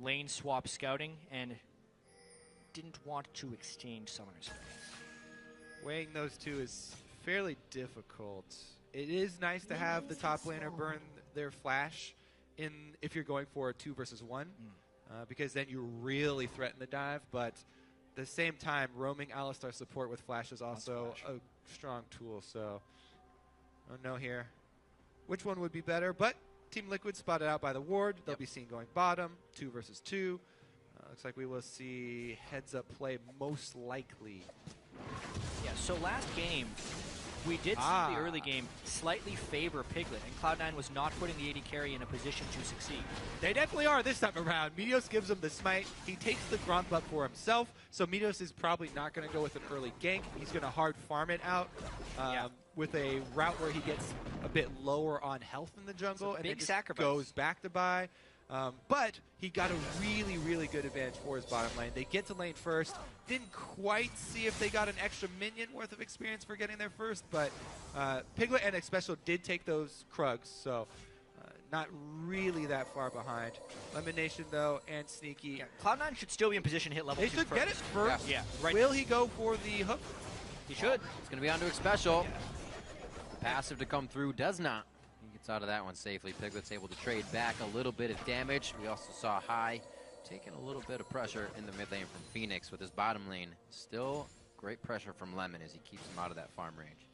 lane swap scouting and didn't want to exchange summoners. Weighing those two is fairly difficult. It is nice to have the top laner burn their flash if you're going for a 2 versus 1, because then you really threaten the dive, but at the same time, roaming Alistar support with flash is also a strong tool, so I don't know here which one would be better, but Team Liquid spotted out by the ward. They'll be seen going bottom, 2 versus 2. Looks like we will see heads-up play most likely. Yeah, so last game, we did see the early game slightly favor Piglet, and Cloud9 was not putting the AD carry in a position to succeed. They definitely are this time around. Meteos gives him the smite. He takes the Gromp up for himself, so Meteos is probably not going to go with an early gank. He's going to hard farm it out with a route where he gets a bit lower on health in the jungle and then just goes back to buy. But he got a really, really good advantage for his bottom lane. They get to lane first. Didn't quite see if they got an extra minion worth of experience for getting there first, but Piglet and Xpecial did take those Krugs, so not really that far behind. Elimination, though, and Sneaky. Yeah, Cloud9 should still be in position to hit level 2 first. They should get it first. Yeah. Right. Will he go for the hook? He should. It's going to be on to Xpecial. The passive to come through does not. He gets out of that one safely. Piglet's able to trade back a little bit of damage. We also saw High taking a little bit of pressure in the mid lane from Phoenix with his bottom lane. Still great pressure from Lemon as he keeps him out of that farm range.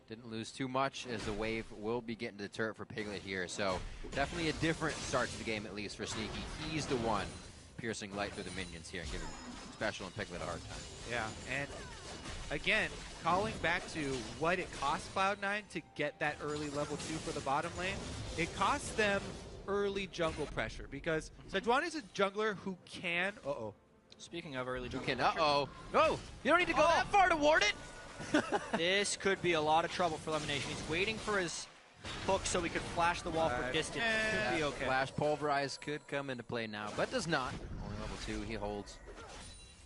Didn't lose too much as the wave will be getting to the turret for Piglet here. So definitely a different start to the game, at least for Sneaky. He's the one piercing light through the minions here and giving Xpecial and Piglet a hard time. Yeah, and again, calling back to what it costs Cloud9 to get that early level 2 for the bottom lane, it costs them early jungle pressure because Sejuani is a jungler who can... Speaking of early jungle pressure... No! You don't need to go that far to ward it! This could be a lot of trouble for Elimination. He's waiting for his hook so he could flash the wall for distance. Could be okay. Flash Pulverize could come into play now, but does not. Only level 2, he holds.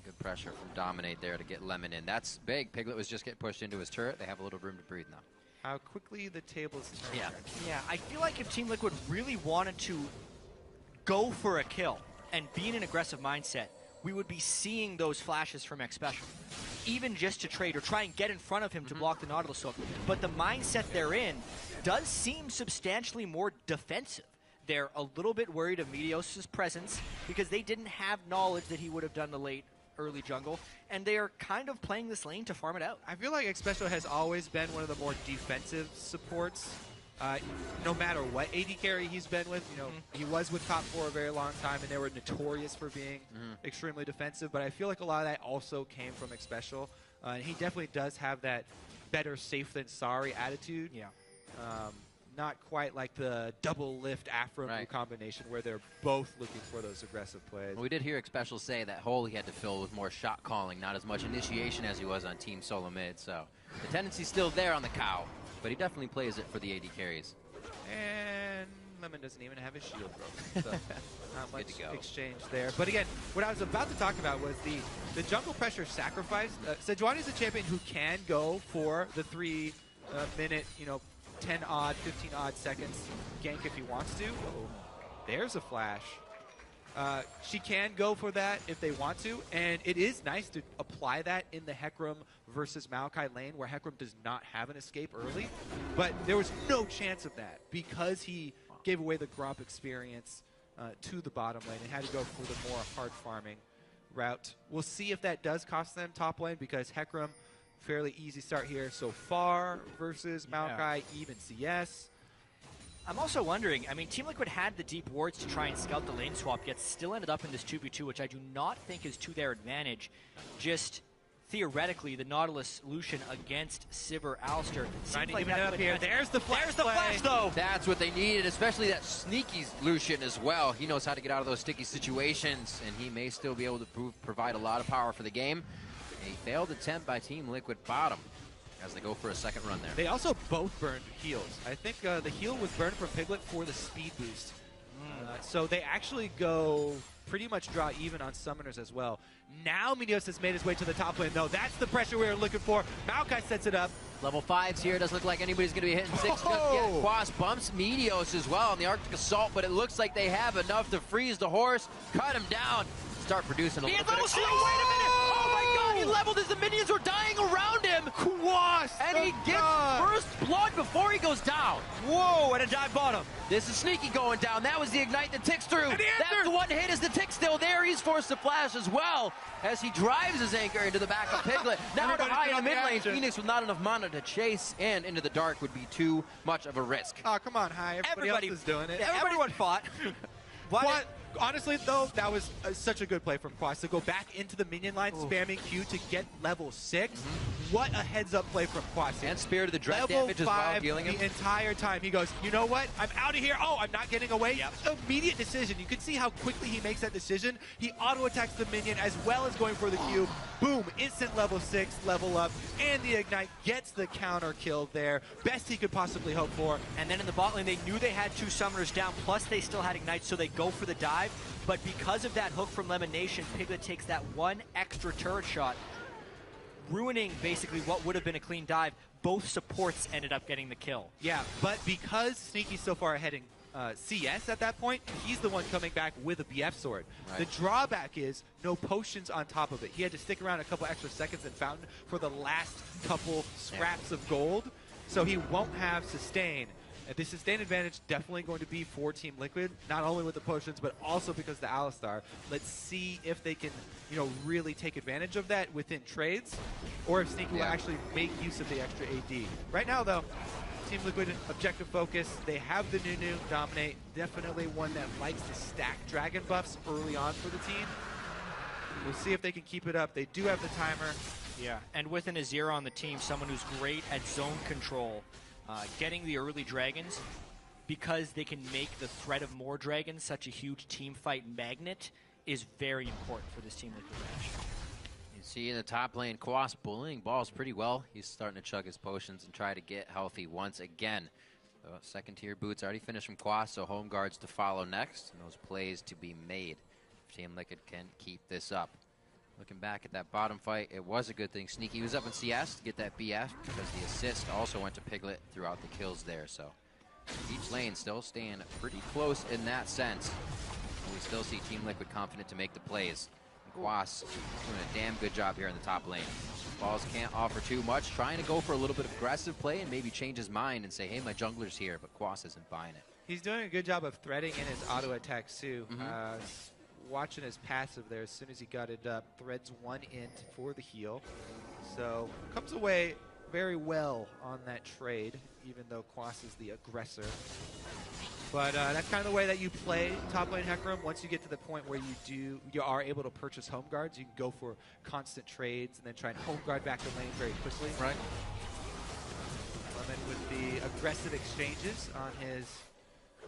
Good pressure from Dominate there to get Lemon in. That's big. Piglet was just getting pushed into his turret. They have a little room to breathe now. How quickly the tables turn. Yeah, I feel like if Team Liquid really wanted to go for a kill and be in an aggressive mindset, we would be seeing those flashes from Xpecial, even just to trade or try and get in front of him to block the Nautilus hook. But the mindset they're in does seem substantially more defensive. They're a little bit worried of Meteos' presence because they didn't have knowledge that he would have done the late early jungle, and they are kind of playing this lane to farm it out. I feel like Xpecial has always been one of the more defensive supports. No matter what AD carry he's been with, he was with top 4 a very long time, and they were notorious for being extremely defensive, but I feel like a lot of that also came from Xpecial. And he definitely does have that better safe than sorry attitude. Yeah. Not quite like the double lift Afro combination where they're both looking for those aggressive plays. Well, we did hear Xpecial say that hole he had to fill with more shot calling, not as much initiation as he was on Team Solo Mid, so the tendency's still there on the cow, but he definitely plays it for the AD carries. And Lemon doesn't even have his shield broken, so not much exchange there. But again, what I was about to talk about was the jungle pressure sacrifice. Sejuani is a champion who can go for the 3-minute, 10-odd, 15-odd seconds gank if he wants to. There's a flash. She can go for that if they want to, and it is nice to apply that in the Hecarim versus Maokai lane where Hecarim does not have an escape early, but there was no chance of that because he gave away the Gromp experience to the bottom lane and had to go for the more hard farming route. We'll see if that does cost them top lane because Hecarim, fairly easy start here so far versus Maokai, even CS. I'm also wondering, Team Liquid had the deep wards to try and scout the lane swap, yet still ended up in this 2v2, which I do not think is to their advantage. Just theoretically, the Nautilus Lucian against Sivir Alistar. Trying to even it up here. There's the flash. There's the flash, though. That's what they needed, especially that sneaky Lucian as well. He knows how to get out of those sticky situations, and he may still be able to provide a lot of power for the game. A failed attempt by Team Liquid bottom as they go for a second run there. They also both burned heals. I think the heal was burned from Piglet for the speed boost. So they actually go pretty much draw even on summoners as well. Now Meteos has made his way to the top lane, though. That's the pressure we were looking for. Maokai sets it up. Level 5s here. Doesn't look like anybody's going to be hitting 6. Yeah, Quas bumps Meteos as well on the Arctic Assault, but it looks like they have enough to freeze the horse, cut him down, start producing a little bit of... Wait a minute! Oh my god, he leveled as the minions were dying around him! Quas! And he gets first blood before he goes down. Whoa, and a dive bottom. This is Sneaky going down. That was the ignite that ticks through. That's the one hit as the tick still there. He's forced to flash as well as he drives his anchor into the back of Piglet. Now to high in the mid lane. Phoenix with not enough mana to chase and into the dark would be too much of a risk. Oh, come on, High. Everybody else is doing it. Yeah, everyone fought. What? Honestly, though, that was such a good play from Quas to go back into the minion line, spamming Q to get level 6. What a heads-up play from Quas. And Spirit of the Dread level damage 5 as well, healing him. The entire time. He goes, you know what? I'm out of here. Oh, I'm not getting away. Yep. Immediate decision. You can see how quickly he makes that decision. He auto-attacks the minion as well as going for the Q. Boom. Instant level 6, level up. And the Ignite gets the counter kill there. Best he could possibly hope for. And then in the bot lane, they knew they had 2 summoners down, plus they still had Ignite, so they go for the dive. But because of that hook from Lemon Nation, Piglet takes that 1 extra turret shot, ruining basically what would have been a clean dive. Both supports ended up getting the kill. Yeah, but because Sneaky's so far ahead in CS at that point, he's the one coming back with a BF sword. Right. The drawback is no potions on top of it. He had to stick around a couple extra seconds in Fountain for the last couple scraps of gold, so he won't have sustain. The sustain advantage definitely going to be for Team Liquid, not only with the potions, but also because of the Alistar. Let's see if they can, really take advantage of that within trades, or if Sneaky will actually make use of the extra AD. Right now, though, Team Liquid objective focus. They have the Nunu dominate. Definitely one that likes to stack dragon buffs early on for the team. We'll see if they can keep it up. They do have the timer. Yeah, and with an Azir on the team, someone who's great at zone control. Getting the early dragons, because they can make the threat of more dragons such a huge team fight magnet, is very important for this Team Liquid match. You see in the top lane, Quas bullying balls pretty well. He's starting to chug his potions and try to get healthy once again. Second tier boots already finished from Quas, so home guards to follow next, and those plays to be made if Team Liquid can keep this up. Looking back at that bottom fight, it was a good thing Sneaky was up in CS to get that BF, because the assist also went to Piglet throughout the kills there. So each lane still staying pretty close in that sense. And we still see Team Liquid confident to make the plays. And Quas doing a damn good job here in the top lane. Balls can't offer too much, trying to go for a little bit of aggressive play and maybe change his mind and say, hey, my jungler's here, but Quas isn't buying it. He's doing a good job of threading in his auto attacks too. Watching his passive there, as soon as he got it up, threads 1 int for the heal. So comes away very well on that trade, even though Quas is the aggressor. But that's kind of the way that you play top lane Hecarim. Once you get to the point where you are able to purchase home guards, you can go for constant trades and then try and home guard back the lane very quickly. Right. Lemon with the aggressive exchanges on his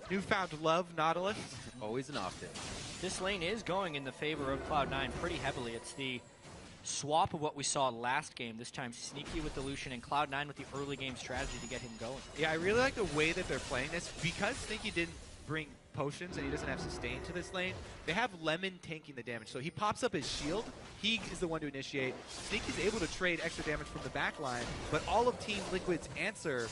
newfound love, Nautilus. Always and often. This lane is going in the favor of Cloud9 pretty heavily. It's the swap of what we saw last game. This time Sneaky with the Lucian and Cloud9 with the early game strategy to get him going. Yeah, I really like the way that they're playing this. Because Sneaky didn't bring potions and he doesn't have sustain to this lane, they have Lemon tanking the damage. So he pops up his shield. He is the one to initiate. Sneaky's able to trade extra damage from the back line, but all of Team Liquid's answer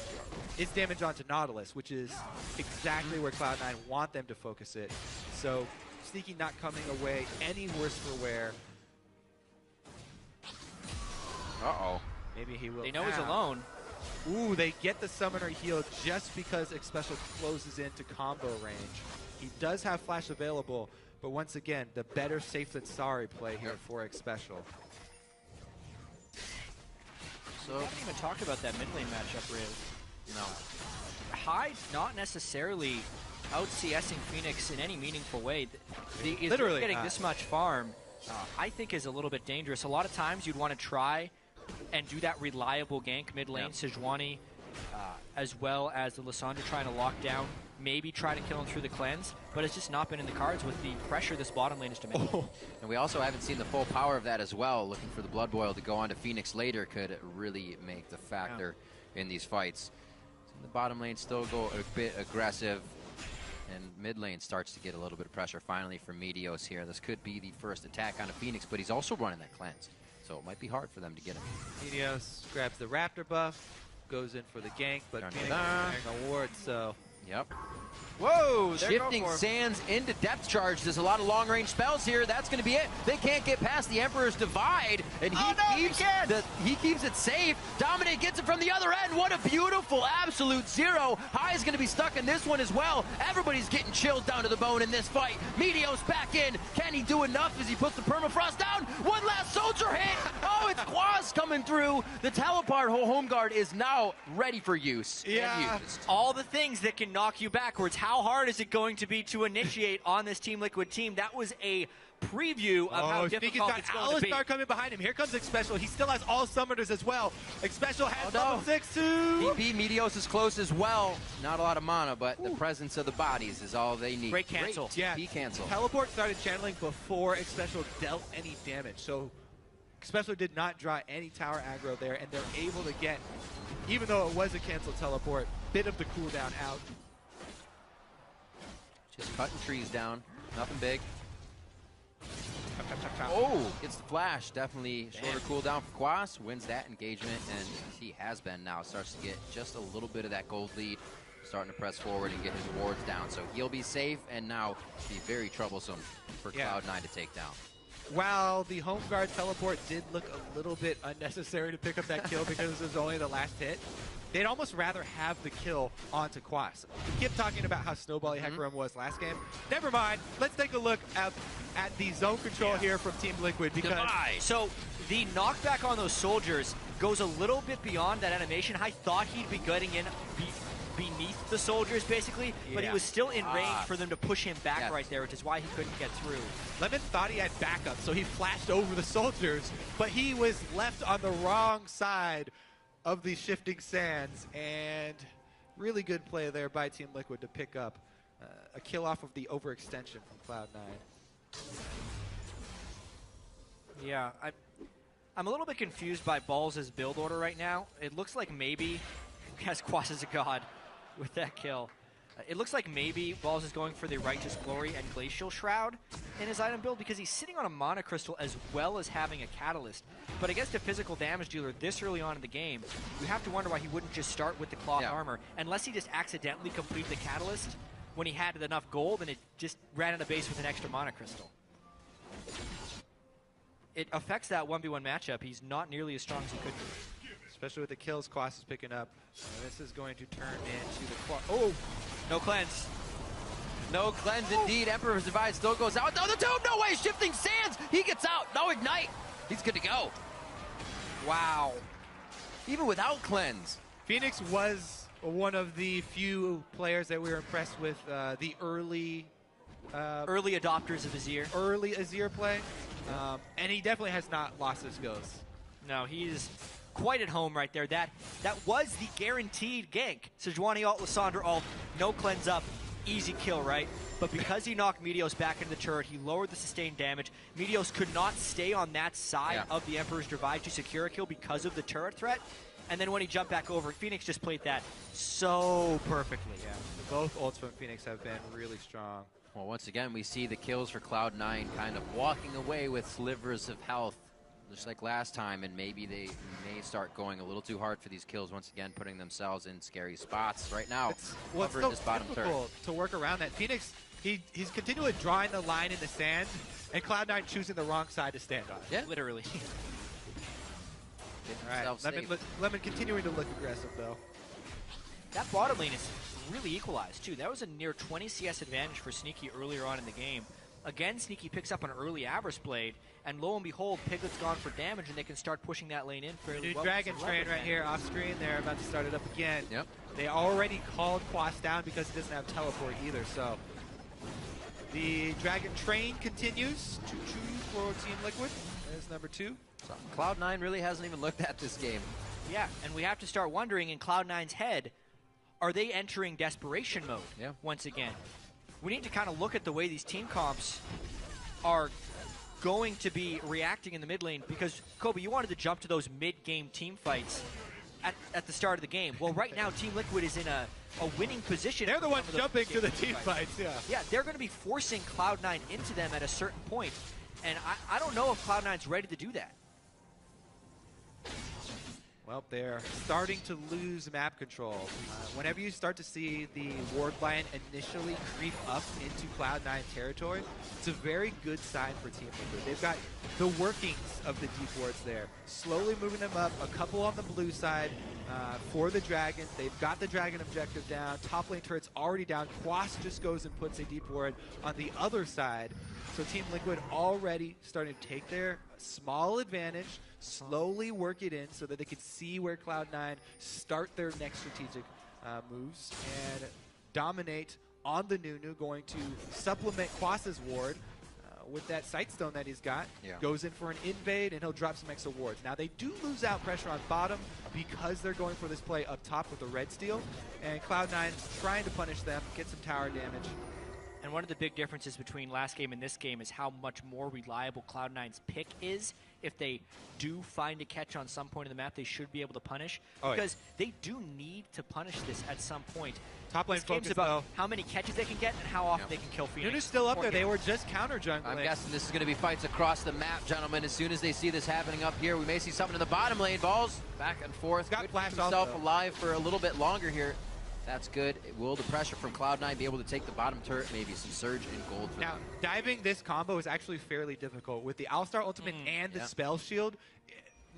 is damage onto Nautilus, which is exactly where Cloud9 want them to focus it. So Sneaky not coming away any worse for wear. Uh-oh. Maybe he will. They know he's alone. Ooh, they get the summoner heal just because Xpecial closes into combo range. He does have flash available, but once again, the better safe than sorry play here for Xpecial. So we haven't even talked about that mid lane matchup, Riz. No. Hyde not necessarily out CSing Phoenix in any meaningful way. Literally getting not. this much farm, I think is a little bit dangerous. A lot of times you'd want to try and do that reliable gank mid lane, Sejuani, as well as the Lissandra trying to lock down, maybe try to kill him through the cleanse, but it's just not been in the cards with the pressure this bottom lane is demanding. And we also haven't seen the full power of that as well. Looking for the Blood Boil to go on to Phoenix later could really make the factor in these fights. So the bottom lane still go a bit aggressive, and mid lane starts to get a little bit of pressure finally for Meteos here. This could be the first attack on a Phoenix, but he's also running that cleanse, so it might be hard for them to get him. Meteos grabs the Raptor buff, goes in for the gank, but Dun, Phoenix dun. is carrying a ward, so... Yep. Whoa! Shifting Sands into depth charge. There's a lot of long-range spells here. That's going to be it. They can't get past the Emperor's Divide, and he keeps it safe. Dominate gets it from the other end. What a beautiful absolute zero. High is going to be stuck in this one as well. Everybody's getting chilled down to the bone in this fight. Meteos back in. Can he do enough as he puts the permafrost down? One last soldier hit. Oh, it's Quas coming through. The teleport home guard is now ready for use. Yeah. And used. All the things that can knock you backwards. How hard is it going to be to initiate on this Team Liquid team? That was a preview of how difficult it's going to be. Alistar coming behind him. Here comes Xpecial. He still has all summoners as well. Xpecial has no. level 6 too. DP Meteos is close as well. Not a lot of mana, but the presence of the bodies is all they need. Great cancel. Great Yeah. DP cancel. Teleport started channeling before Xpecial dealt any damage. So Xpecial did not draw any tower aggro there, and they're able to get, even though it was a canceled teleport, bit of the cooldown out. Just cutting trees down. Nothing big. Oh, gets the flash. Definitely shorter cooldown for Quas. Wins that engagement, and he has been now. Starts to get just a little bit of that gold lead. Starting to press forward and get his wards down. So he'll be safe, and now be very troublesome for Cloud9 to take down. While the home guard teleport did look a little bit unnecessary to pick up that kill because it was only the last hit, they'd almost rather have the kill onto Quas. We keep talking about how snowbally Hecarim was last game. Never mind. Let's take a look at the zone control here from Team Liquid, because So the knockback on those soldiers goes a little bit beyond that animation. I thought he'd be getting in beneath the soldiers, basically, but he was still in range for them to push him back right there, which is why he couldn't get through. Lemon thought he had backup, so he flashed over the soldiers, but he was left on the wrong side of the shifting sands, and really good play there by Team Liquid to pick up a kill off of the overextension from Cloud9. Yeah, I'm a little bit confused by Balls' build order right now. It looks like maybe, as Quas is a god with that kill, it looks like maybe Balls is going for the Righteous Glory and Glacial Shroud in his item build because he's sitting on a Mana Crystal as well as having a Catalyst. But against a physical damage dealer this early on in the game, you have to wonder why he wouldn't just start with the Cloth Armor, unless he just accidentally completed the Catalyst when he had enough gold and it just ran out of base with an extra Mana Crystal. It affects that 1v1 matchup. He's not nearly as strong as he could be. Especially with the kills Quas is picking up. This is going to turn into the Quas. Oh! No cleanse. No cleanse indeed. Emperor's Divide still goes out. No, the tomb! No way! Shifting Sands! He gets out. No ignite. He's good to go. Wow. Even without cleanse. Phoenix was one of the few players that we were impressed with the early adopters of Azir. Early Azir play. And he definitely has not lost his ghost. No, he's quite at home right there. That was the guaranteed gank. Sejuani ult, Lissandra ult, no cleanse up, easy kill, right? But because he knocked Meteos back into the turret, he lowered the sustained damage. Meteos could not stay on that side of the Emperor's Divide to secure a kill because of the turret threat. And then when he jumped back over, Phoenix just played that so perfectly. Yeah, both ults from Phoenix have been really strong. Well, once again, we see the kills for Cloud9 kind of walking away with slivers of health, just like last time, and maybe they may start going a little too hard for these kills once again, putting themselves in scary spots right now. It's so this bottom difficult to work around that. Phoenix, he's continually drawing the line in the sand, and Cloud9 choosing the wrong side to stand on. Yeah, literally. All right, Lemon continuing to look aggressive though. That bottom lane is really equalized too. That was a near 20 CS advantage for Sneaky earlier on in the game. Again, Sneaky picks up an early Avarice Blade, and lo and behold, Piglet's gone for damage, and they can start pushing that lane in fairly well. New Dragon Train right here off screen. They're about to start it up again. Yep. They already called Quas down because he doesn't have teleport either. So the Dragon Train continues to choose for Team Liquid. There's number 2. So Cloud9 really hasn't even looked at this game. Yeah, and we have to start wondering in Cloud9's head, are they entering desperation mode once again? We need to kind of look at the way these team comps are going to be reacting in the mid lane, because, Kobe, you wanted to jump to those mid-game team fights at the start of the game. Well, right now, Team Liquid is in a winning position. They're the ones jumping to the team fights, Yeah, they're going to be forcing Cloud9 into them at a certain point, and I don't know if Cloud9's ready to do that. Well, they're starting to lose map control. Whenever you start to see the ward line initially creep up into Cloud9 territory, it's a very good sign for Team Liquid. They've got the workings of the deep wards there, slowly moving them up, a couple on the blue side for the Dragon. They've got the Dragon objective down, top lane turret's already down, Quas just goes and puts a deep ward on the other side. So Team Liquid already starting to take their small advantage, slowly work it in so that they can see where Cloud9 start their next strategic moves and dominate on the Nunu, going to supplement Quas's ward with that Sightstone that he's got. Yeah. Goes in for an invade and he'll drop some extra wards. Now they do lose out pressure on bottom because they're going for this play up top with the red steel, and Cloud9 trying to punish them, get some tower damage. And one of the big differences between last game and this game is how much more reliable Cloud9's pick is. If they do find a catch on some point in the map, they should be able to punish. Because they do need to punish this at some point. Top lane focus, game's about how many catches they can get and how often they can kill Phoenix. Nunu's still up there. They were just counter jungling. I'm guessing this is going to be fights across the map, gentlemen. As soon as they see this happening up here, we may see something in the bottom lane. Balls back and forth. Got Could flashed keep himself also alive for a little bit longer here. That's good. Will the pressure from Cloud9 be able to take the bottom turret? Maybe some Surge and gold for now, them. diving this combo is actually fairly difficult. With the All-Star ultimate and the spell shield,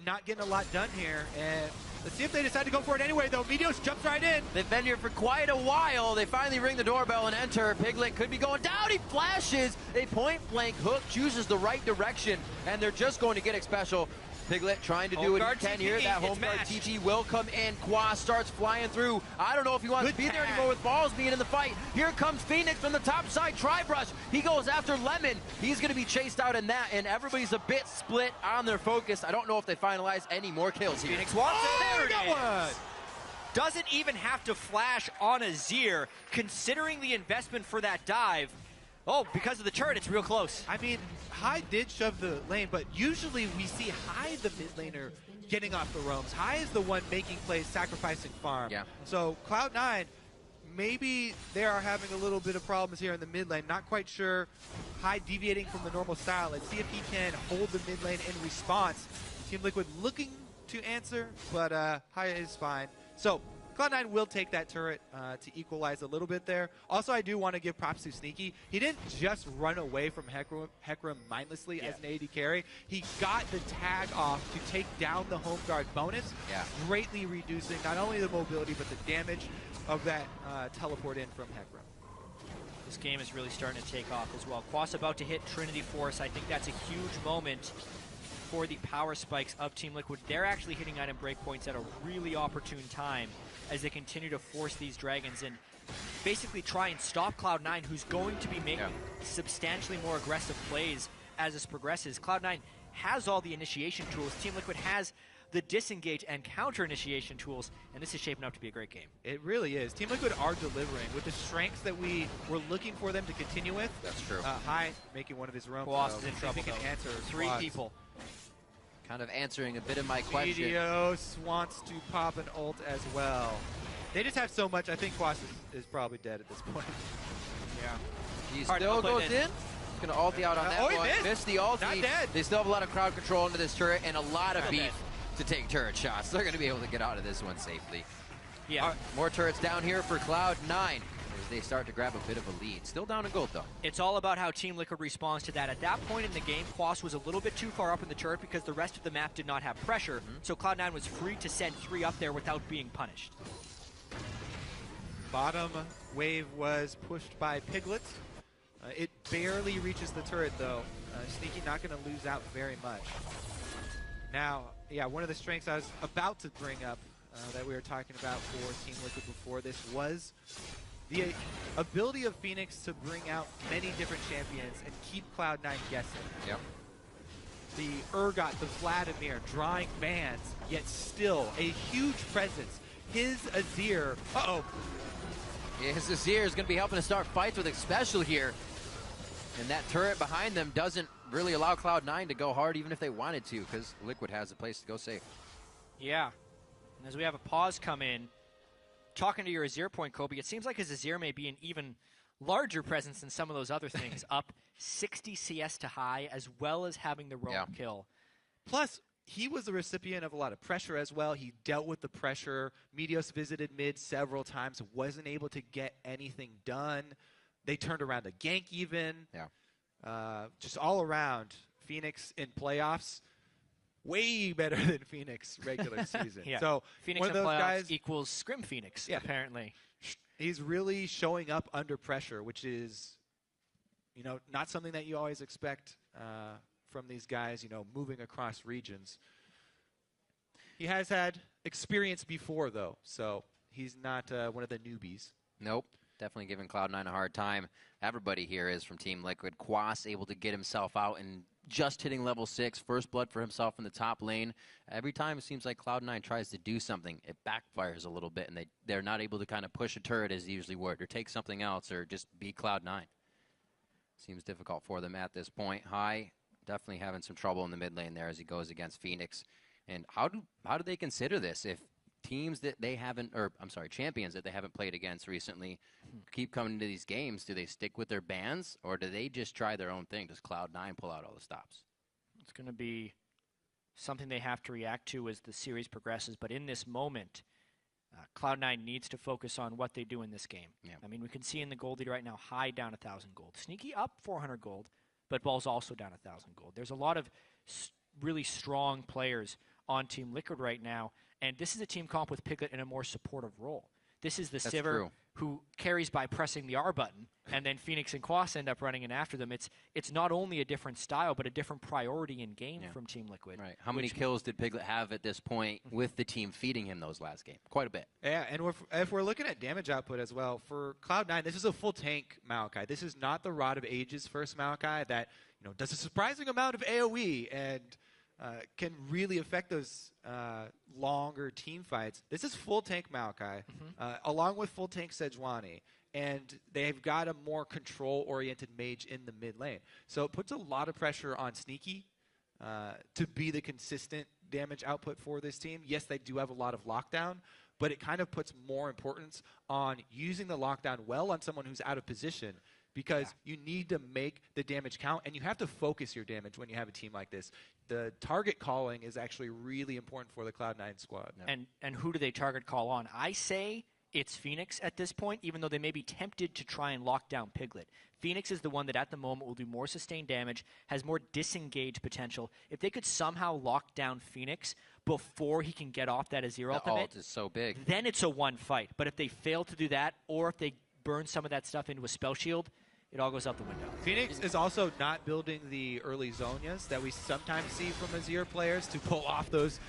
not getting a lot done here. And let's see if they decide to go for it anyway, though. Meteos jumps right in. They've been here for quite a while. They finally ring the doorbell and enter. Piglet could be going down. He flashes. A point-blank hook chooses the right direction, and they're just going to get it special. Piglet trying to do what he can here. That home guard TT will come in. Quas starts flying through. I don't know if he wants to be there anymore with Balls being in the fight. Here comes Phoenix from the top side. Tri-brush. He goes after Lemon. He's going to be chased out in that, and everybody's a bit split on their focus. I don't know if they finalize any more kills here. Phoenix wants it. There it is. Doesn't even have to flash on Azir, considering the investment for that dive. Oh, because of the turret, it's real close. I mean, Hai did shove the lane, but usually we see Hai, the mid laner, getting off the roams. Hai is the one making plays, sacrificing farm. Yeah. So Cloud9, maybe they are having a little bit of problems here in the mid lane. Not quite sure. Hai deviating from the normal style. Let's see if he can hold the mid lane in response. Team Liquid looking to answer, but Hai is fine. So Cloud9 will take that turret to equalize a little bit there. Also, I do want to give props to Sneaky. He didn't just run away from Hecarim mindlessly as an AD carry. He got the tag off to take down the home guard bonus, greatly reducing not only the mobility but the damage of that teleport in from Hecarim. This game is really starting to take off as well. Quas about to hit Trinity Force. I think that's a huge moment for the power spikes of Team Liquid. They're actually hitting item breakpoints at a really opportune time as they continue to force these dragons and basically try and stop Cloud9, who's going to be making substantially more aggressive plays as this progresses. Cloud9 has all the initiation tools. Team Liquid has the disengage and counter initiation tools, and this is shaping up to be a great game. It really is. Team Liquid are delivering with the strengths that we were looking for them to continue with. That's true. Hai making one of his roams. Quas is in trouble, answer three people. Kind of answering a bit of my question. Meteos wants to pop an ult as well. They just have so much. I think Quas is probably dead at this point. Yeah. He still goes in. He's going to ulti out on that one. Missed the ulti. Not dead. They still have a lot of crowd control into this turret and a lot of beef to take turret shots. They're going to be able to get out of this one safely. Yeah. More turrets down here for Cloud9 as they start to grab a bit of a lead. Still down in gold, though. It's all about how Team Liquid responds to that. At that point in the game, Quas was a little bit too far up in the turret because the rest of the map did not have pressure, so Cloud9 was free to send 3 up there without being punished. Bottom wave was pushed by Piglet. It barely reaches the turret, though. Sneaky not going to lose out very much. Now, yeah, one of the strengths I was about to bring up that we were talking about for Team Liquid before this was the ability of Phoenix to bring out many different champions and keep Cloud9 guessing. Yep. The Urgot, the Vladimir, drawing bans, yet still a huge presence. His Azir, Yeah, his Azir is going to be helping to start fights with Especial here. And that turret behind them doesn't really allow Cloud9 to go hard even if they wanted to, because Liquid has a place to go safe. Yeah. And as we have a pause come in, talking to your Azir point, Kobe, it seems like his Azir may be an even larger presence than some of those other things. Up 60 CS to high, as well as having the roam kill. Plus, he was the recipient of a lot of pressure as well. He dealt with the pressure. Meteos visited mid several times, wasn't able to get anything done. They turned around a gank even. Yeah. Just all around, Phoenix in playoffs, way better than Phoenix regular season. Yeah. So Phoenix one of in those playoffs guys equals Scrim Phoenix, apparently. He's really showing up under pressure, which is, not something that you always expect from these guys, moving across regions. He has had experience before, though, so he's not one of the newbies. Nope. Definitely giving Cloud9 a hard time. Everybody here is from Team Liquid. Quas able to get himself out and just hitting level 6. First blood for himself in the top lane. Every time it seems like Cloud9 tries to do something, it backfires a little bit, and they're not able to kind of push a turret as they usually would, or take something else, or just be Cloud9. Seems difficult for them at this point. High definitely having some trouble in the mid lane there as he goes against Phoenix. And how do they consider this if teams that they haven't, or I'm sorry, champions that they haven't played against recently keep coming to these games? Do they stick with their bans, or do they just try their own thing? Does Cloud9 pull out all the stops? It's going to be something they have to react to as the series progresses. But in this moment, Cloud9 needs to focus on what they do in this game. Yeah. I mean, we can see in the gold lead right now, High down 1,000 gold. Sneaky up 400 gold, but Ball's also down 1,000 gold. There's a lot of really strong players on Team Liquid right now, and this is a team comp with Piglet in a more supportive role. This is the Sivir who carries by pressing the R button, and then Phoenix and Quas end up running in after them. It's not only a different style, but a different priority in game from Team Liquid. Right. How many kills did Piglet have at this point with the team feeding him those last game? Quite a bit. Yeah, and if we're looking at damage output as well, for Cloud9, this is a full tank Maokai. This is not the Rod of Ages first Maokai that does a surprising amount of AoE and can really affect those longer team fights. This is full tank Maokai, along with full tank Sejuani, and they've got a more control-oriented mage in the mid lane. So it puts a lot of pressure on Sneaky to be the consistent damage output for this team. Yes, they do have a lot of lockdown, but it kind of puts more importance on using the lockdown well on someone who's out of position, because you need to make the damage count, and you have to focus your damage when you have a team like this. The target calling is actually really important for the Cloud9 squad. Yeah. And who do they target call on? I say it's Phoenix at this point, even though they may be tempted to try and lock down Piglet. Phoenix is the one that at the moment will do more sustained damage, has more disengage potential. If they could somehow lock down Phoenix before he can get off that Azir ultimate, ult is so big. Then it's a one fight. But if they fail to do that, or if they burn some of that stuff into a spell shield, it all goes out the window. Phoenix is also not building the early Zonias that we sometimes see from Azir players to pull off those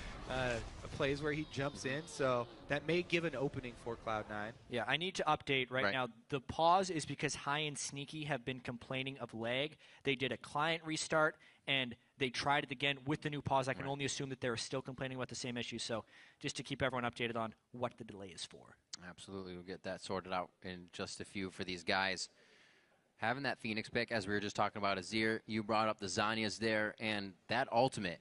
plays where he jumps in, so that may give an opening for Cloud9. Yeah, I need to update right now. The pause is because High and Sneaky have been complaining of lag. They did a client restart, and they tried it again with the new pause. I can only assume that they're still complaining about the same issue, so just to keep everyone updated on what the delay is for. Absolutely, we'll get that sorted out in just a few for these guys. Having that Phoenix pick, as we were just talking about Azir, you brought up the Zhonya's there, and that ultimate,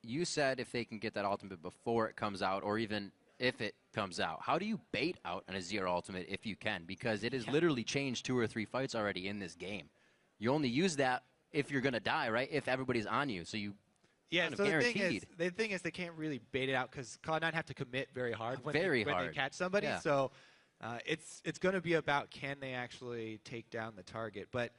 you said if they can get that ultimate before it comes out, or even if it comes out, how do you bait out an Azir ultimate if you can? Because it has literally changed 2 or 3 fights already in this game. You only use that if you're going to die, right? If everybody's on you, so you kind of guaranteed. The thing is they can't really bait it out because Cloud9 have to commit very hard when they catch somebody. Yeah. So it's going to be about can they actually take down the target. But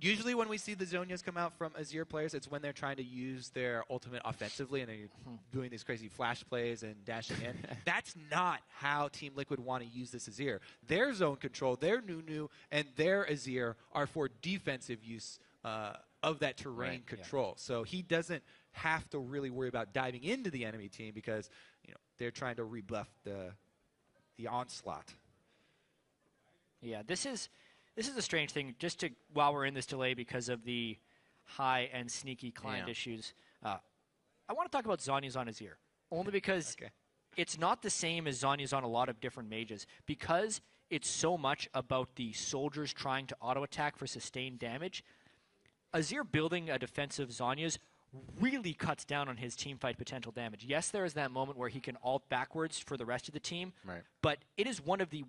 usually when we see the Zhonya's come out from Azir players, it's when they're trying to use their ultimate offensively and they're doing these crazy flash plays and dashing in. That's not how Team Liquid want to use this Azir. Their zone control, their Nunu, and their Azir are for defensive use of that terrain control. So he doesn't have to really worry about diving into the enemy team because they're trying to rebuff the onslaught. Yeah, this is a strange thing. Just to while we're in this delay because of the High and Sneaky client issues, I want to talk about Zhonya's on Azir only because it's not the same as Zhonya's on a lot of different mages because it's so much about the soldiers trying to auto attack for sustained damage. Azir building a defensive Zhonya's really cuts down on his team fight potential damage. Yes, there is that moment where he can ult backwards for the rest of the team, but it is one of the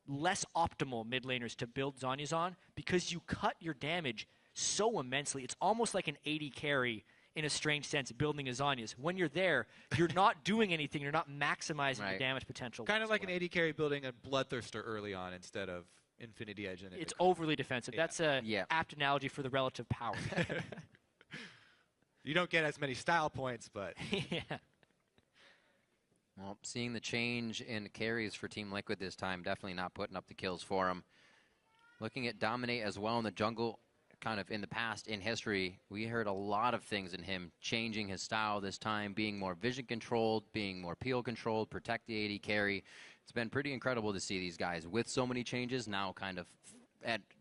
less optimal mid laners to build Zhonya's on because you cut your damage so immensely. It's almost like an 80 carry in a strange sense, building his Zhonya's. When you're there, you're not doing anything. You're not maximizing your damage potential. Kind of like an AD carry building a Bloodthirster early on instead of Infinity Edge. And it's overly defensive. Yeah. That's a apt analogy for the relative power. You don't get as many style points, but... Yeah. Well, seeing the change in carries for Team Liquid this time, definitely not putting up the kills for him. Looking at Dominate as well in the jungle, kind of in the past, in history, we heard a lot of things in him changing his style this time, being more vision controlled, being more peel controlled, protect the AD carry. It's been pretty incredible to see these guys with so many changes now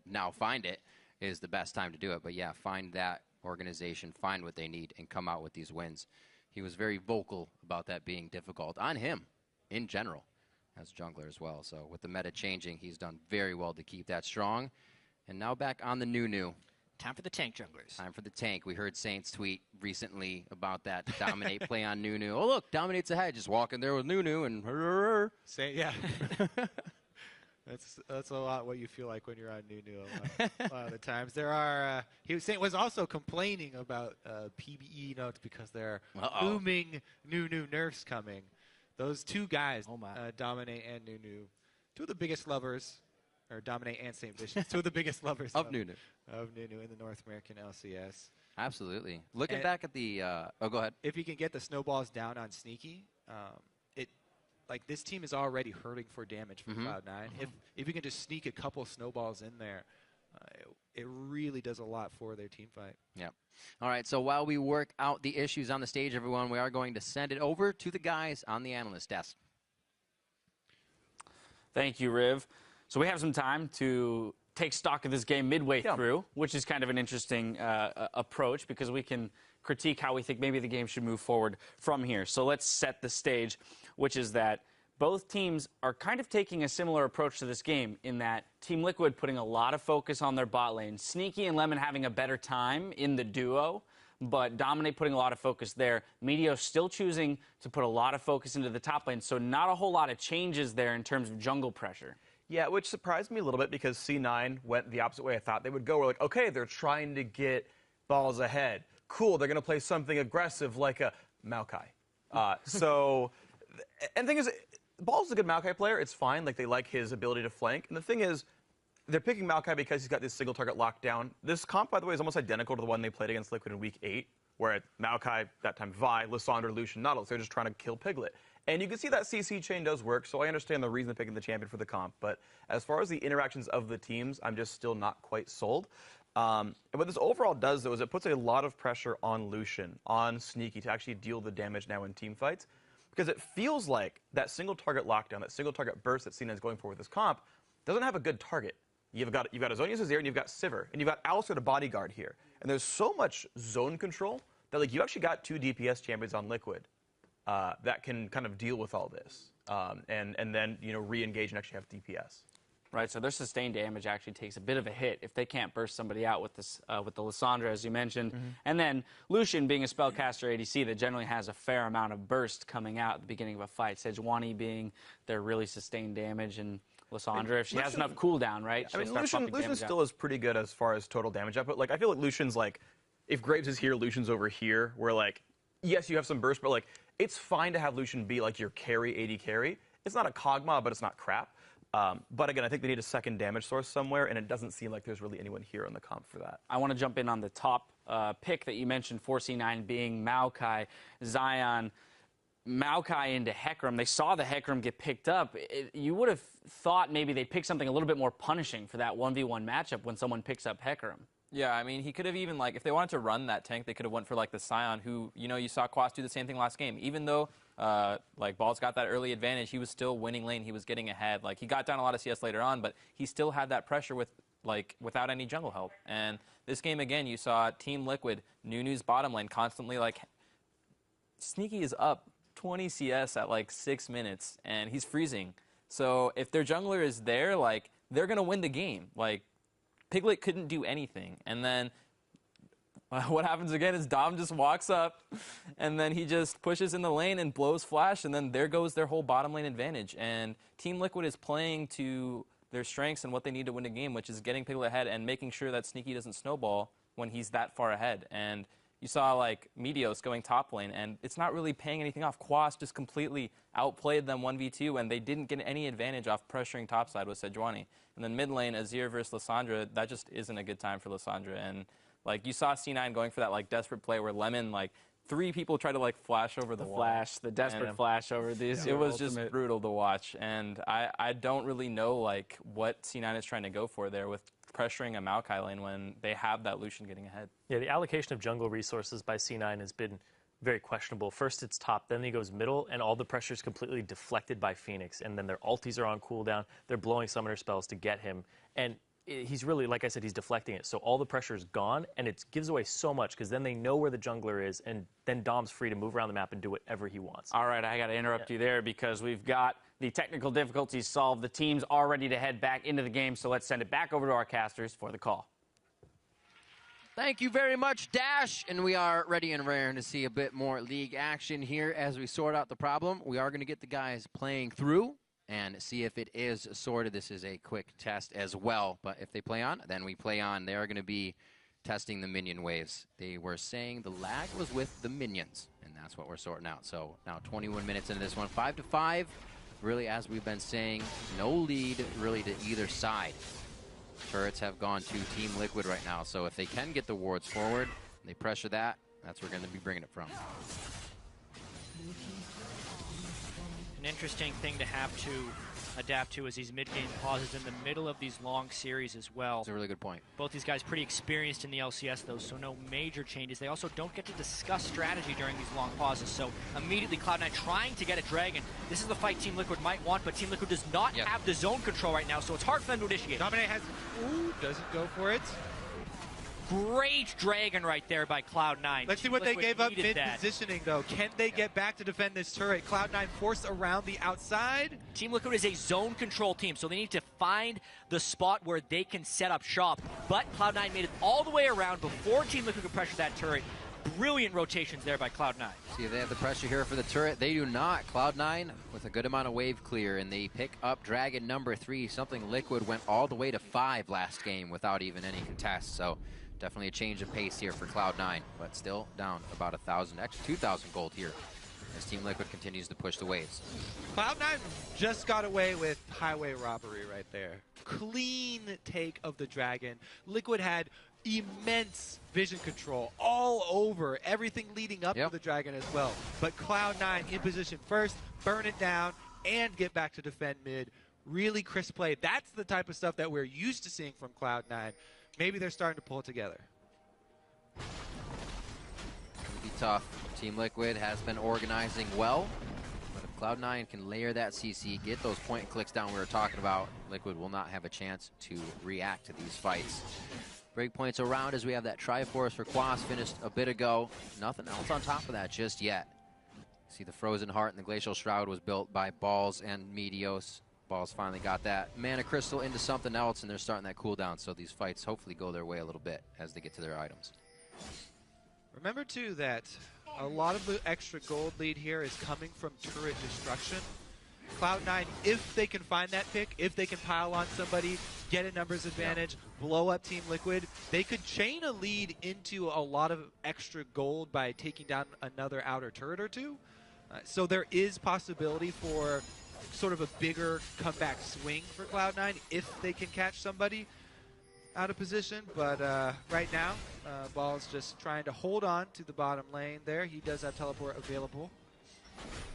now find it is the best time to do it. But yeah, find that organization, find what they need, and come out with these wins. He was very vocal about that being difficult on him in general as jungler as well. So with the meta changing, he's done very well to keep that strong. And now back on the Nunu. Time for the tank junglers. Time for the tank. We heard Saints tweet recently about that Dominate play on Nunu. Oh, look, Dominate's ahead. Just walking there with Nunu and... yeah. That's a lot what you feel like when you're on Nunu a lot of the times. There are Saint was also complaining about PBE notes because there are booming Nunu nerfs coming. Those two guys, Dominate and Nunu, two of the biggest lovers, or Dominate and Saint Vicious, two of the biggest lovers of Nunu in the North American LCS. Absolutely. Looking back at the go ahead. If you can get the snowballs down on Sneaky, like this team is already hurting for damage from Cloud9. If you can just sneak a couple snowballs in there, it really does a lot for their team fight. Yep. All right, so while we work out the issues on the stage, everyone, we are going to send it over to the guys on the analyst desk. Thank you, Riv. So we have some time to take stock of this game midway through, which is kind of an interesting approach because we can critique how we think maybe the game should move forward from here. So let's set the stage, which is that both teams are kind of taking a similar approach to this game in that Team Liquid putting a lot of focus on their bot lane. Sneaky and Lemon having a better time in the duo, but Dominate putting a lot of focus there. Meteor still choosing to put a lot of focus into the top lane, so not a whole lot of changes there in terms of jungle pressure. Yeah, which surprised me a little bit because C9 went the opposite way I thought they would go. We're like, okay, they're trying to get balls ahead. Cool, they're going to play something aggressive like a Maokai. And the thing is, Ball's a good Maokai player. It's fine. Like, they like his ability to flank. And the thing is, they're picking Maokai because he's got this single target lockdown. This comp, by the way, is almost identical to the one they played against Liquid in Week 8, where Maokai, that time Vi, Lissandra, Lucian, Nautilus, they're just trying to kill Piglet. And you can see that CC chain does work, so I understand the reason they're picking the champion for the comp. But as far as the interactions of the teams, I'm just still not quite sold. And what this overall does, though, is it puts a lot of pressure on Lucian, on Sneaky, to actually deal the damage now in team fights. Because it feels like that single target lockdown, that single target burst that C9 is going for with this comp, doesn't have a good target. You've got Azonius Azir, and you've got Sivir, and you've got Alistar to bodyguard here. And there's so much zone control that, like, you actually got 2 DPS champions on Liquid that can kind of deal with all this, and then, you know, re-engage and actually have DPS. Right, so their sustained damage actually takes a bit of a hit if they can't burst somebody out with this, with the Lissandra, as you mentioned. And then Lucian being a spellcaster ADC that generally has a fair amount of burst coming out at the beginning of a fight. Sejuani being their really sustained damage, and Lissandra, if she has enough cooldown, right? I mean, Lucian still is pretty good as far as total damage output. Like, I feel like Lucian's like, if Graves is here, Lucian's over here, where, like, yes, you have some burst, but, like, it's fine to have Lucian be, like, your carry, AD carry. It's not a Kog'Maw, but it's not crap. But again, I think they need a second damage source somewhere, and it doesn't seem like there's really anyone here on the comp for that. I want to jump in on the top pick that you mentioned, 4C9 being Maokai, Zion, Maokai into Hecarim. They saw the Hecarim get picked up. You would have thought maybe they'd pick something a little bit more punishing for that 1v1 matchup when someone picks up Hecarim. Yeah, I mean, he could have even, like, if they wanted to run that tank, they could have went for, like, the Scion, who, you know, you saw Quas do the same thing last game. Even though, like, Ball's got that early advantage, he was still winning lane, he was getting ahead. Like, he got down a lot of CS later on, but he still had that pressure with, like, without any jungle help. And this game, again, you saw Team Liquid, Nunu's bottom lane, constantly, like, Sneaky is up 20 CS at, like, 6 minutes, and he's freezing. So if their jungler is there, like, they're going to win the game. Like, Piglet couldn't do anything. And then what happens again is Dom just walks up, and then he just pushes in the lane and blows flash, and then there goes their whole bottom lane advantage. And Team Liquid is playing to their strengths and what they need to win a game, which is getting Piglet ahead and making sure that Sneaky doesn't snowball when he's that far ahead. And you saw like Meteos going top lane, and it's not really paying anything off. Quas just completely outplayed them 1v2, and they didn't get any advantage off pressuring topside with Sejuani. And then mid lane, Azir versus Lissandra, that just isn't a good time for Lissandra. And like you saw C9 going for that like desperate play where Lemon, like 3 people tried to like flash over the wall. The desperate flash over these. It was just brutal to watch, and I don't really know like what C9 is trying to go for there with pressuring a Maokai lane when they have that Lucian getting ahead. Yeah, the allocation of jungle resources by C9 has been very questionable. First it's top, then he goes middle, and all the pressure is completely deflected by Phoenix, and then their ultis are on cooldown. They're blowing summoner spells to get him, and he's really, like I said, he's deflecting it. So all the pressure is gone, and it gives away so much because then they know where the jungler is, and then Dom's free to move around the map and do whatever he wants. All right, I got to interrupt you there because we've got the technical difficulties solved. The team's all ready to head back into the game, so let's send it back over to our casters for the call. Thank you very much, Dash. And we are ready and raring to see a bit more league action here as we sort out the problem. We are going to get the guys playing through and see if it is sorted. This is a quick test as well, but if they play on, then we play on. They are going to be testing the minion waves. They were saying the lag was with the minions, and that's what we're sorting out. So now 21 minutes into this one, 5-5. Really, as we've been saying, no lead really to either side. Turrets have gone to Team Liquid right now, so if they can get the wards forward, they pressure that, that's where we're going to be bringing it from. An interesting thing to have to adapt to is these mid-game pauses in the middle of these long series as well. That's a really good point. Both these guys pretty experienced in the LCS though, so no major changes. They also don't get to discuss strategy during these long pauses, so immediately Cloud9 trying to get a dragon. This is the fight Team Liquid might want, but Team Liquid does not have the zone control right now, so it's hard for them to initiate. Dominate has, doesn't go for it. Great dragon right there by Cloud9. Let's see what they gave up mid-positioning, though. Can they get back to defend this turret? Cloud9 forced around the outside. Team Liquid is a zone control team, so they need to find the spot where they can set up shop. But Cloud9 made it all the way around before Team Liquid could pressure that turret. Brilliant rotations there by Cloud9. See if they have the pressure here for the turret. They do not. Cloud9 with a good amount of wave clear, and they pick up dragon number 3, something Liquid went all the way to 5 last game without even any contest. So definitely a change of pace here for Cloud9, but still down about 1,000, actually 2,000 gold here as Team Liquid continues to push the waves. Cloud9 just got away with highway robbery right there. Clean take of the dragon. Liquid had immense vision control all over everything leading up to the dragon as well. But Cloud9 in position first, burn it down, and get back to defend mid. Really crisp play. That's the type of stuff that we're used to seeing from Cloud9. Maybe they're starting to pull it together. It'll be tough. Team Liquid has been organizing well, but if Cloud9 can layer that CC, get those point and clicks down we were talking about, Liquid will not have a chance to react to these fights. Break points around as we have that Triforce for Quas finished a bit ago. Nothing else on top of that just yet. See, the Frozen Heart and the Glacial Shroud was built by Balls and Meteos. Balls finally got that Mana Crystal into something else, and they're starting that cooldown, so these fights hopefully go their way a little bit as they get to their items. Remember, too, that a lot of the extra gold lead here is coming from turret destruction. Cloud9, if they can find that pick, if they can pile on somebody, get a numbers advantage, blow up Team Liquid, they could chain a lead into a lot of extra gold by taking down another outer turret or two. So there is possibility for sort of a bigger comeback swing for Cloud9 if they can catch somebody out of position. But right now, Ball's just trying to hold on to the bottom lane there. He does have teleport available.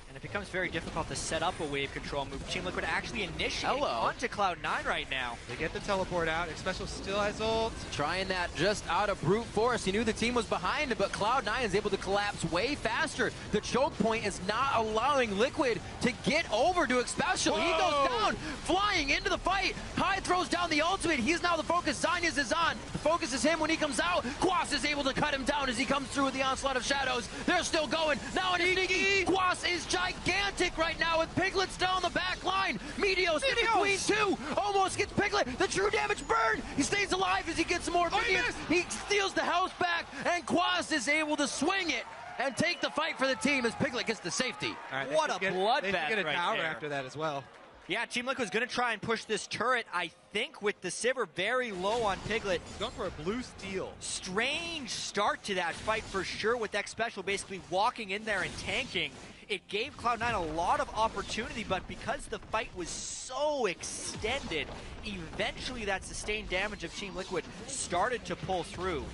And it becomes very difficult to set up a wave control move. Team Liquid actually initiating onto Cloud9 right now. They get the teleport out. Especial still has ult. Trying that just out of brute force. He knew the team was behind him, but Cloud9 is able to collapse way faster. The choke point is not allowing Liquid to get over to Especial. He goes down, flying into the fight. Hyde throws down the ultimate. He's now the focus. Zanyas is on. The focus is him when he comes out. Quas is able to cut him down as he comes through with the onslaught of shadows. They're still going. Now in sneaky. Quas is gigantic right now with Piglet still on the back line. Meteos in between two. Almost gets Piglet. The true damage burn. He stays alive as he gets some more minions. He steals the house back, and Quas is able to swing it and take the fight for the team as Piglet gets the safety. Right, what a bloodbath They get a tower there. after that as well. Yeah, Team Liquid's going to try and push this turret, I think, with the Sivir very low on Piglet. Going for a blue steal. Strange start to that fight for sure, with X Special basically walking in there and tanking. It gave Cloud9 a lot of opportunity, but because the fight was so extended, eventually that sustained damage of Team Liquid started to pull through.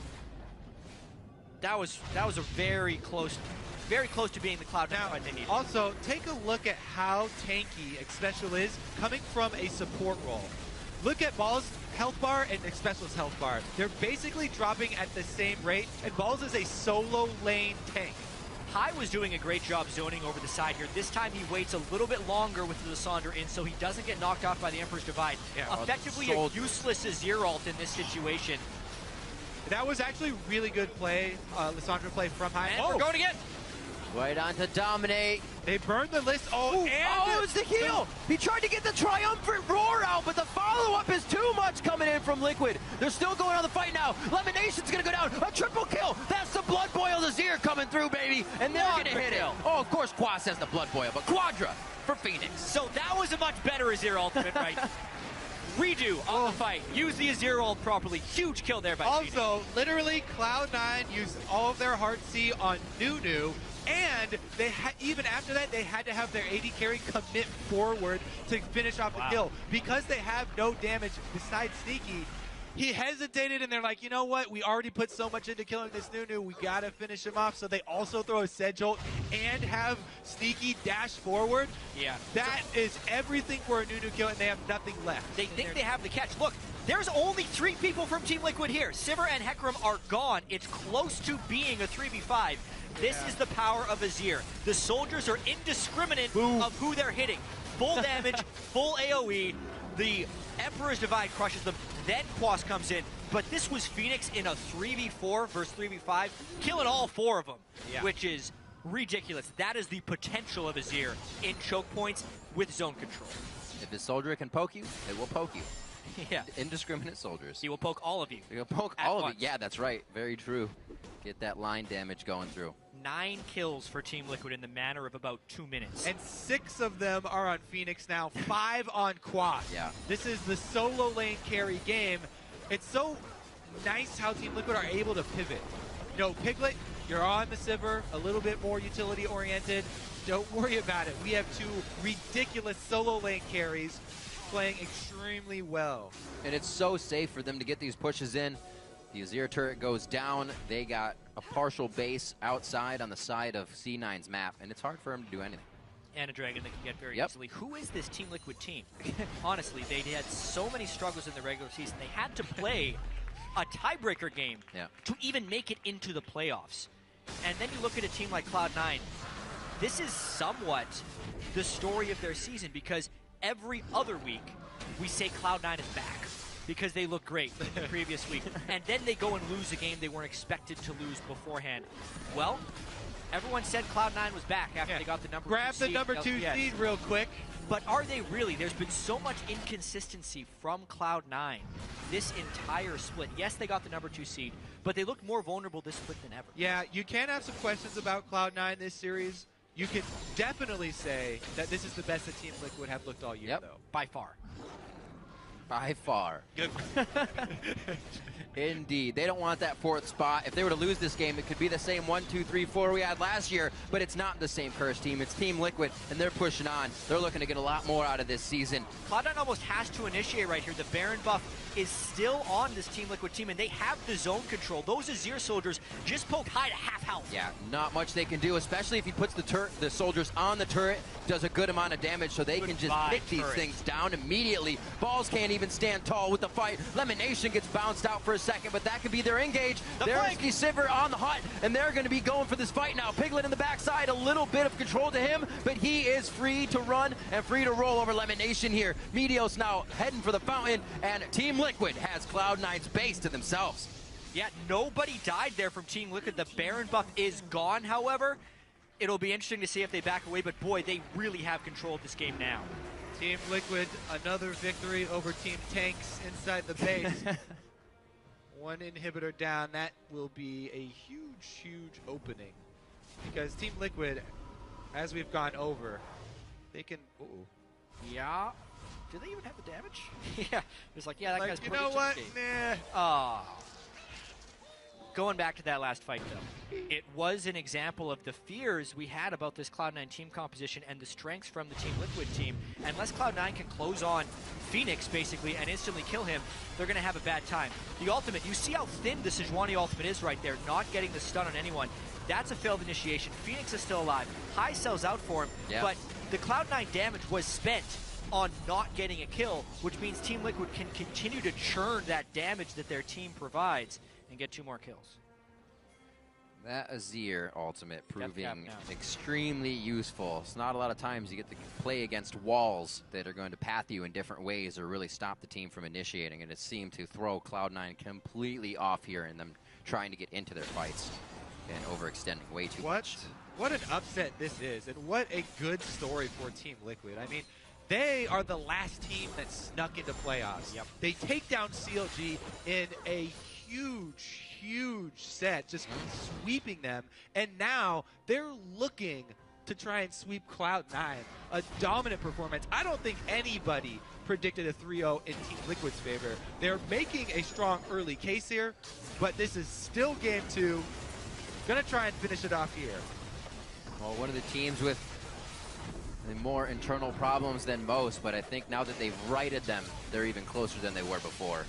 That was a very close to being the Cloud9 fight they needed. Also, take a look at how tanky X Special is coming from a support role. Look at Ball's health bar and X Special's health bar. They're basically dropping at the same rate, and Balls is a solo lane tank. High was doing a great job zoning over the side here. This time he waits a little bit longer with the Lysandre in so he doesn't get knocked off by the Emperor's Divide. Yeah, effectively a useless Azir ult in this situation. That was actually really good play, Lysandre play from High. And we're going again. Right on to dominate. They burned the list. Oh, it was the heal. He tried to get the triumphant roar out, but the follow-up is too much coming in from Liquid. They're still going on the fight now. Lemonation's going to go down. A triple kill. That's the Blood Boil Azir coming through, baby. And they're going to hit it. Oh, of course, Quas has the Blood Boil, but Quadra for Phoenix. So that was a much better Azir ultimate, right? Redo on the fight. Use the Azir ult properly. Huge kill there by Phoenix. Also, literally, Cloud9 used all of their Heart C on Nunu. And they even after that, they had to have their AD carry commit forward to finish off the kill. Because they have no damage besides Sneaky, he hesitated, and they're like, you know what? We already put so much into killing this Nunu. We got to finish him off. So they also throw a Sedge ult and have Sneaky dash forward. Yeah. That is everything for a Nunu kill, and they have nothing left. They think they have the catch. Look, there's only 3 people from Team Liquid here. Sivir and Hecarim are gone. It's close to being a 3v5. This is the power of Azir. The soldiers are indiscriminate of who they're hitting. Full damage, full AoE. The Emperor's Divide crushes them. Then Quas comes in. But this was Phoenix in a 3v4 versus 3v5, killing all 4 of them, which is ridiculous. That is the potential of Azir in choke points with zone control. If the soldier can poke you, it will poke you. Yeah. Indiscriminate soldiers. He will poke all of you. He'll poke all of you. Yeah, that's right. Very true. Get that line damage going through. 9 kills for Team Liquid in the matter of about 2 minutes. And 6 of them are on Phoenix now, 5 on Quas. Yeah. This is the solo lane carry game. It's so nice how Team Liquid are able to pivot. You know, Piglet, you're on the Sivir, a little bit more utility oriented. Don't worry about it. We have 2 ridiculous solo lane carries playing extremely well. And it's so safe for them to get these pushes in. The Azir turret goes down. They got a partial base outside on the side of C9's map, and it's hard for him to do anything. And a dragon they can get very easily. Who is this Team Liquid team? Honestly, they had so many struggles in the regular season. They had to play a tiebreaker game to even make it into the playoffs. And then you look at a team like Cloud9. This is somewhat the story of their season, because every other week we say Cloud9 is back because they look great the previous week. And then they go and lose a game they weren't expected to lose beforehand. Well, everyone said Cloud9 was back after they got the number 2 seed. Grab the number 2 seed real quick. But are they really? There's been so much inconsistency from Cloud9 this entire split. Yes, they got the number 2 seed, but they look more vulnerable this split than ever. Yeah, you can have some questions about Cloud9 this series. You can definitely say that this is the best that Team Liquid have looked all year, though. By far. By far. Good. Indeed. They don't want that 4th spot. If they were to lose this game, it could be the same 1, 2, 3, 4 we had last year, but it's not the same cursed team. It's Team Liquid, and they're pushing on. They're looking to get a lot more out of this season. Cloud9 almost has to initiate right here. The Baron buff is still on this Team Liquid team, and they have the zone control. Those Azir soldiers just poke High to half health. Yeah, not much they can do, especially if he puts the soldiers on the turret, does a good amount of damage, so they can just pick these things down immediately. Balls can't even stand tall with the fight. Lemonation gets bounced out for a second, but that could be their engage. There's the Sivir on the hut, and they're going to be going for this fight now. Piglet in the backside, a little bit of control to him, but he is free to run and free to roll over Lemonation here. Meteos now heading for the fountain, and Team Liquid has Cloud9's base to themselves. Yeah, nobody died there from Team Liquid. The Baron buff is gone, however. It'll be interesting to see if they back away, but boy, they really have control of this game now. Team Liquid, another victory over Team Tanks inside the base. 1 inhibitor down. That will be a huge, huge opening. Because Team Liquid, as we've gone over, they can... Yeah. Do they even have the damage? Yeah. It was like, yeah, that guy's you pretty know what? game. Nah. Going back to that last fight, though, it was an example of the fears we had about this Cloud9 team composition and the strengths from the Team Liquid team. Unless Cloud9 can close on Phoenix, basically, and instantly kill him, they're going to have a bad time. The ultimate, you see how thin the Sejuani ultimate is right there, not getting the stun on anyone. That's a failed initiation. Phoenix is still alive. High sells out for him, but the Cloud9 damage was spent on not getting a kill, which means Team Liquid can continue to churn that damage that their team provides and get 2 more kills. That Azir ultimate proving extremely useful. It's not a lot of times you get to play against walls that are going to path you in different ways or really stop the team from initiating, and it seemed to throw Cloud9 completely off here in them trying to get into their fights and overextending way too much. What an upset this is, and what a good story for Team Liquid. I mean, they are the last team that snuck into playoffs. Yep. They take down CLG in a huge set, just sweeping them, and now they're looking to try and sweep Cloud9. A dominant performance. I don't think anybody predicted a 3-0 in Team Liquid's favor. They're making a strong early case here, but this is still game 2. Gonna try and finish it off here. Well, one of the teams with more internal problems than most, but I think now that they've righted them, they're even closer than they were before.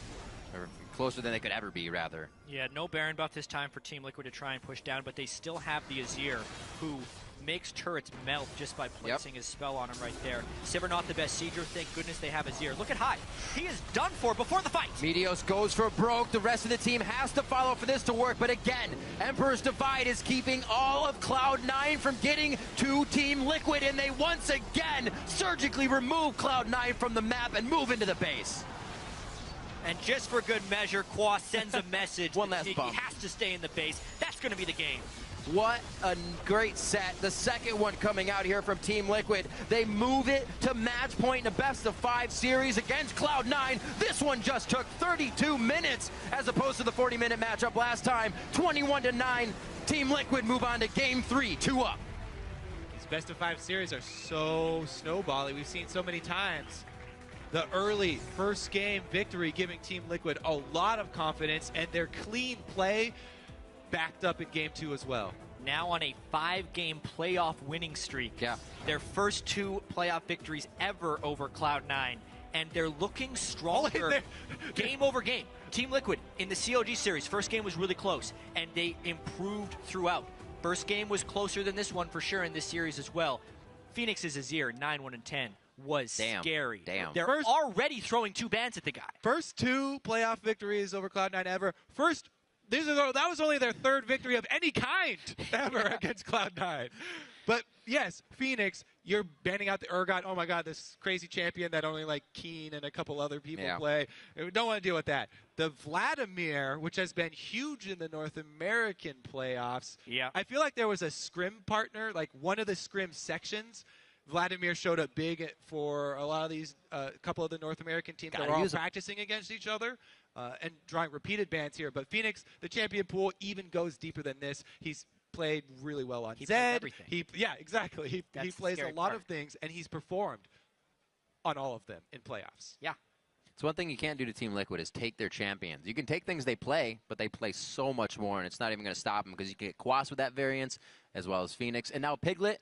Or closer than they could ever be, rather. Yeah, no Baron buff this time for Team Liquid to try and push down, but they still have the Azir, who makes turrets melt just by placing his spell on him right there. Sivir not the best sieger. Thank goodness they have Azir. Look at High. He is done for before the fight. Meteos goes for broke. The rest of the team has to follow for this to work, but again, Emperor's Divide is keeping all of Cloud9 from getting to Team Liquid, and they once again surgically remove Cloud9 from the map and move into the base. And just for good measure, Kwa sends a message. One last he bump. has to stay in the base. That's going to be the game. What a great set. The second one coming out here from Team Liquid. They move it to match point in a best-of-5 series against Cloud9. This one just took 32 minutes as opposed to the 40-minute matchup last time. 21-9. Team Liquid move on to Game 3, 2 up. These best-of-5 series are so snowbally. We've seen so many times. The early first game victory giving Team Liquid a lot of confidence, and their clean play backed up in game 2 as well. Now on a 5-game playoff winning streak. Yeah. Their first 2 playoff victories ever over Cloud9. And they're looking stronger game over game. Team Liquid in the COG series, first game was really close, and they improved throughout. First game was closer than this one for sure in this series as well. Phoenix's Azir, 9-1-10. Was scary. They're already throwing 2 bans at the guy. First 2 playoff victories over Cloud9 ever. That was only their 3rd victory of any kind ever against Cloud9. But yes, Phoenix, you're banning out the Urgot. Oh my God, this crazy champion that only like Keen and a couple other people play. We don't want to deal with that. The Vladimir, which has been huge in the North American playoffs. Yeah. I feel like there was a scrim partner, like one of the scrim sections. Vladimir showed up big for a lot of these, couple of the North American teams that were all practicing against each other and drawing repeated bans here. But Phoenix, the champion pool, even goes deeper than this. He's played really well on Zed. Everything. Yeah, exactly. He plays a lot of things, and he's performed on all of them in playoffs. Yeah. It's one thing you can't do to Team Liquid is take their champions. You can take things they play, but they play so much more, and it's not even going to stop them because you can get Quas with that variance as well as Phoenix. And now Piglet,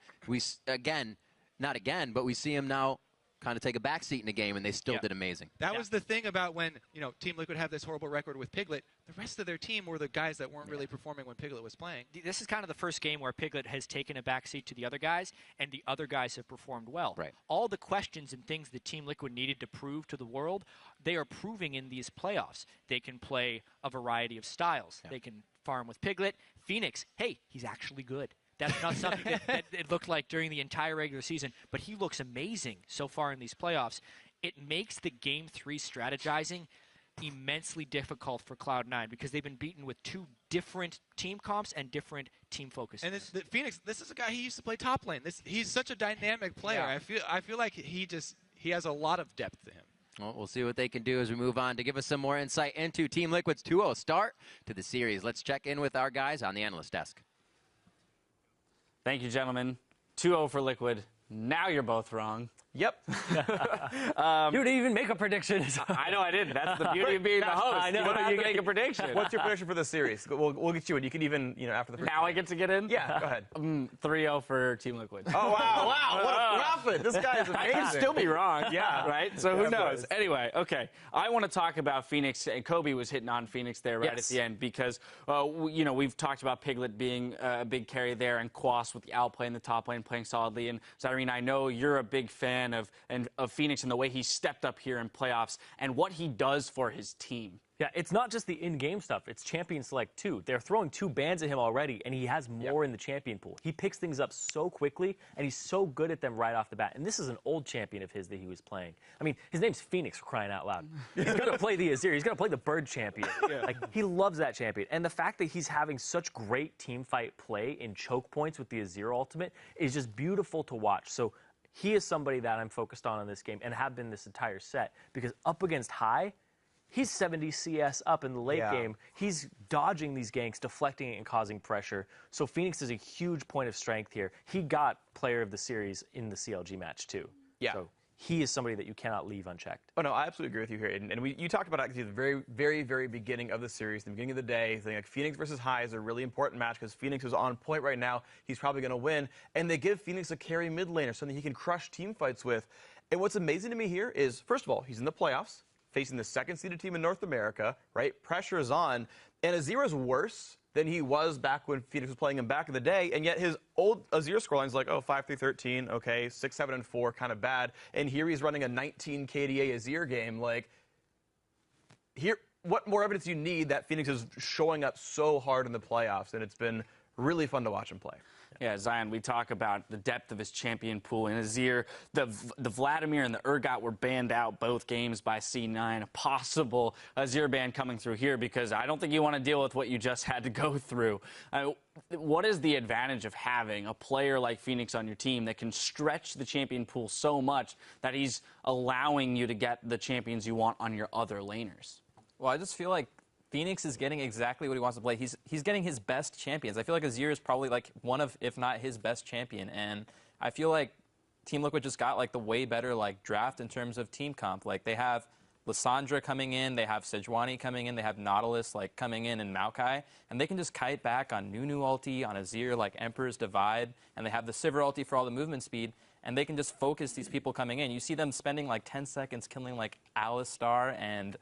not again, but we see him now kind of take a backseat in the game, and they still did amazing. That was the thing about when Team Liquid had this horrible record with Piglet. The rest of their team were the guys that weren't really performing when Piglet was playing. This is kind of the first game where Piglet has taken a backseat to the other guys, and the other guys have performed well. Right. All the questions and things that Team Liquid needed to prove to the world, they are proving in these playoffs. They can play a variety of styles. They can farm with Piglet. Phoenix, hey, he's actually good. That's not something that it looked like during the entire regular season, but he looks amazing so far in these playoffs. It makes the Game 3 strategizing immensely difficult for Cloud9 because they've been beaten with 2 different team comps and different team focuses. And Phoenix, this is a guy he used to play top lane. He's such a dynamic player. Yeah. I feel like he has a lot of depth to him. Well, we'll see what they can do as we move on. To give us some more insight into Team Liquid's 2-0 start to the series, let's check in with our guys on the analyst desk. Thank you, gentlemen. 2-0 for Liquid. Now you're both wrong. Yep. You didn't even make a prediction. I know I didn't. That's the beauty of being the host. I know. You don't have to make a prediction. What's your prediction for the series? We'll get you in. You can even, after the first. Now I get to get in? Yeah, go ahead. 3-0 for Team Liquid. Oh, wow. What a prophet. This guy is amazing. I can still be wrong. Yeah. Right? So who Yeah, knows? but- Anyway, okay. I want to talk about Phoenix, and Kobe was hitting on Phoenix there right at the end because, we've talked about Piglet being a big carry there and Quas with the outplay in the top lane playing solidly. And Zyrene, I know you're a big fan of Phoenix and the way he stepped up here in playoffs and what he does for his team. Yeah, it's not just the in-game stuff. It's Champion Select 2. They're throwing 2 bans at him already, and he has more in the champion pool. He picks things up so quickly, and he's so good at them right off the bat. And this is an old champion of his that he was playing. I mean, his name's Phoenix, for crying out loud. He's going to play the Azir. He's going to play the Bird champion. Like, he loves that champion. And the fact that he's having such great team fight play in choke points with the Azir ultimate is just beautiful to watch. So he is somebody that I'm focused on in this game and have been this entire set because up against high, he's 70 CS up in the late game. He's dodging these ganks, deflecting it, and causing pressure. So Phoenix is a huge point of strength here. He got player of the series in the CLG match, too. Yeah. So he is somebody that you cannot leave unchecked. Oh, no, I absolutely agree with you here, Aiden. And you talked about it at the very, very, very beginning of the series, the beginning of the day, saying like Phoenix versus High is a really important match because Phoenix is on point right now. He's probably going to win. And they give Phoenix a carry mid laner, something he can crush team fights with. And what's amazing to me here is, first of all, he's in the playoffs, facing the second-seeded team in North America, right? Pressure is on. And Azir is worse than he was back when Phoenix was playing him back in the day, and yet his old Azir scoreline is like, 5-3-13, okay, 6-7-4, kind of bad. And here he's running a 19 KDA Azir game. Like, here, what more evidence do you need that Phoenix is showing up so hard in the playoffs? And it's been really fun to watch him play. Yeah, Zion, we talk about the depth of his champion pool. And Azir, the Vladimir and the Urgot were banned out both games by C9. A possible Azir ban coming through here because I don't think you want to deal with what you just had to go through. What is the advantage of having a player like Phoenix on your team that can stretch the champion pool so much that he's allowing you to get the champions you want on your other laners? Well, I just feel like Phoenix is getting exactly what he wants to play. He's getting his best champions. I feel like Azir is probably like one of, if not his best champion. And I feel like Team Liquid just got like the way better like draft in terms of team comp. Like they have Lissandra coming in, they have Sejuani coming in, they have Nautilus like coming in and Maokai, and they can just kite back on Nunu ulti, on Azir like Emperor's Divide, and they have the Sivir ulti for all the movement speed. And they can just focus these people coming in. You see them spending like 10 seconds killing like Alistar and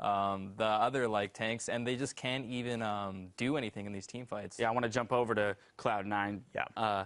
the other like tanks, and they just can't even do anything in these team fights. Yeah, I want to jump over to Cloud9. Yeah.